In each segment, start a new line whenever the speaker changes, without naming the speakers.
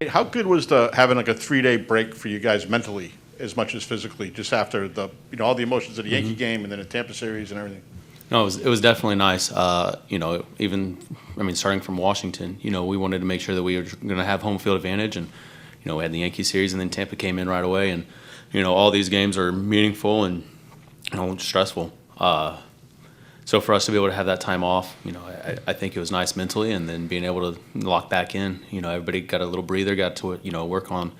Nate, how good was having like a 3-day break for you guys mentally as much as physically, just after all the emotions of the Yankee game and then the Tampa series and everything?
No, it was definitely nice. Starting from Washington, we wanted to make sure that we were going to have home field advantage, and we had the Yankee series, and then Tampa came in right away, and all these games are meaningful and stressful. So for us to be able to have that time off, I think it was nice mentally, and then being able to lock back in. Everybody got a little breather, got to work on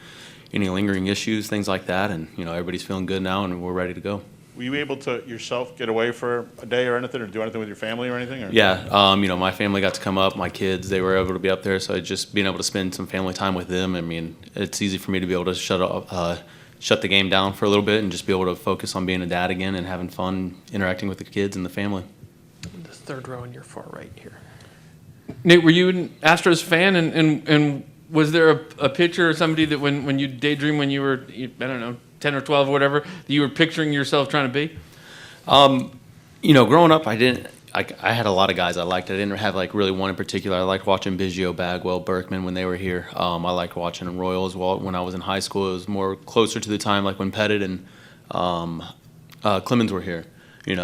any lingering issues, things like that, and everybody's feeling good now, and we're ready to go.
Were you able to yourself get away for a day or anything, or do anything with your family or anything? Or?
Yeah, my family got to come up. My kids, they were able to be up there, so just being able to spend some family time with them. I mean, it's easy for me to be able to shut the game down for a little bit and just be able to focus on being a dad again and having fun interacting with the kids and the family.
The third row on your far right here. Nate, were you an Astros fan, and was there a pitcher or somebody that when you daydream when you were, I don't know, 10 or 12 or whatever, that you were picturing yourself trying to be?
Growing up, I had a lot of guys I liked. I didn't have really one in particular. I liked watching Biggio, Bagwell, Berkman when they were here. I liked watching Royal as well. When I was in high school, it was more closer to the time when Pettit and Clemens were here.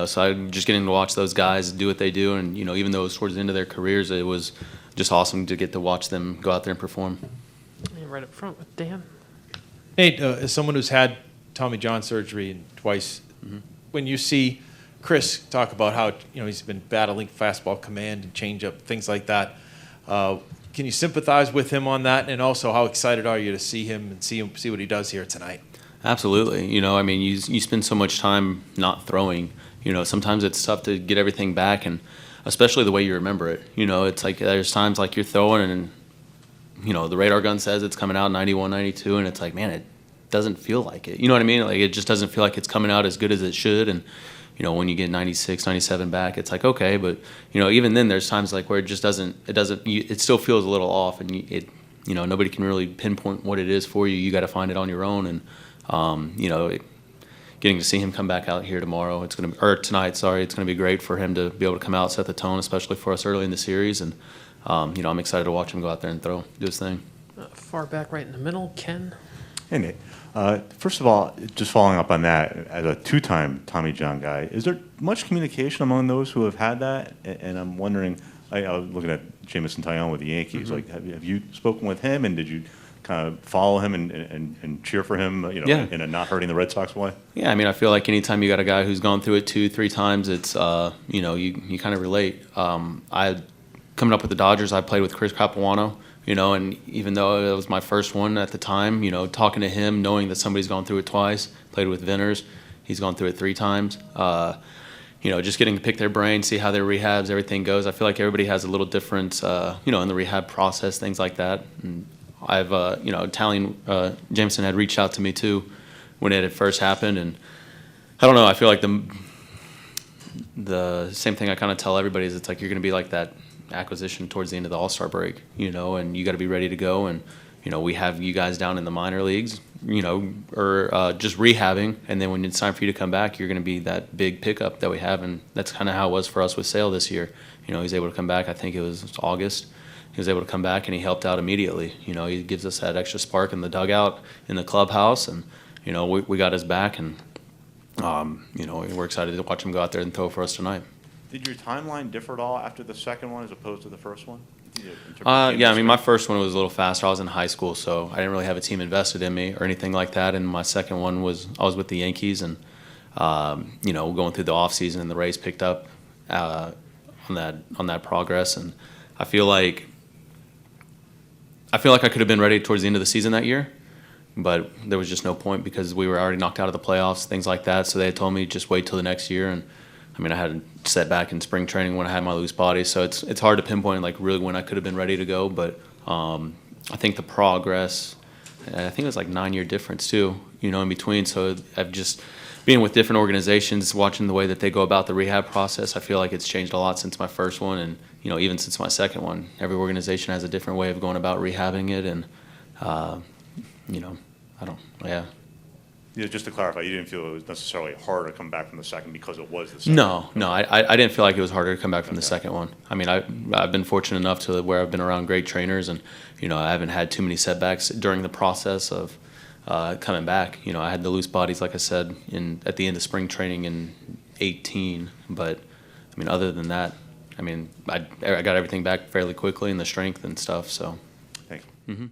So I'm just getting to watch those guys do what they do, and even though it was towards the end of their careers, it was just awesome to get to watch them go out there and perform.
Yeah, right up front with Dan.
Nate, as someone who's had Tommy John surgery twice, when you see Chris talk about how he's been battling fastball command and changeup, things like that, can you sympathize with him on that? And also, how excited are you to see him and see what he does here tonight?
Absolutely. You spend so much time not throwing. Sometimes it's tough to get everything back, and especially the way you remember it. It's like there's times like you're throwing and the radar gun says it's coming out 91, 92, and it's like, man, it doesn't feel like it. You know what I mean? Like, it just doesn't feel like it's coming out as good as it should. And, when you get 96, 97 back, it's like, okay. But, even then there's times where it just doesn't, it still feels a little off, and nobody can really pinpoint what it is for you. You got to find it on your own. And, getting to see him come back out here tonight, it's going to be great for him to be able to come out, set the tone, especially for us early in the series. And, I'm excited to watch him go out there and do his thing.
Far back right in the middle, Ken.
Hey, Nate. First of all, just following up on that, as a two-time Tommy John guy, is there much communication among those who have had that? And I'm wondering, I was looking at Jameson Taillon with the Yankees. Have you spoken with him, and did you kind of follow him and cheer for him, in a not hurting the Red Sox way?
Yeah, I feel like anytime you got a guy who's gone through it 2-3 times, it's, you kind of relate. Coming up with the Dodgers, I played with Chris Capuano, and even though it was my first one at the time, talking to him, knowing that somebody's gone through it twice, played with Vinters, he's gone through it 3 times. Just getting to pick their brain, see how their rehabs, everything goes. I feel like everybody has a little different, in the rehab process, things like that. And I've, Jameson had reached out to me too when it had first happened, and I don't know. I feel like the same thing I kind of tell everybody is it's like you're going to be like that acquisition towards the end of the All-Star break, and you got to be ready to go. And we have you guys down in the minor leagues, or just rehabbing, and then when it's time for you to come back, you're going to be that big pickup that we have, and that's kind of how it was for us with Sale this year. He's able to come back. I think it was August. He was able to come back, and he helped out immediately. He gives us that extra spark in the dugout, in the clubhouse, and we got his back, and we're excited to watch him go out there and throw for us tonight.
Did your timeline differ at all after the second one as opposed to the first one?
My first one was a little faster. I was in high school, so I didn't really have a team invested in me or anything like that. And my second one was I was with the Yankees, and going through the off season, and the Rays picked up on that progress. And I feel like I could have been ready towards the end of the season that year, but there was just no point because we were already knocked out of the playoffs, things like that. So they had told me just wait till the next year, and I had a setback in spring training when I had my loose body, so it's hard to pinpoint really when I could have been ready to go. But I think the progress, I think it was 9-year difference too, in between. So I've just being with different organizations, watching the way that they go about the rehab process. I feel like it's changed a lot since my first one, and even since my second one. Every organization has a different way of going about rehabbing it, and
Just to clarify, you didn't feel it was necessarily harder to come back from the second because it was the second?
No, I didn't feel like it was harder to come back from the second one. I mean, I've been fortunate enough to where I've been around great trainers, and I haven't had too many setbacks during the process of coming back. I had the loose bodies, like I said, at the end of spring training in 2018, but I mean, other than that, I mean, I got everything back fairly quickly, and the strength and stuff. So.
Thank you.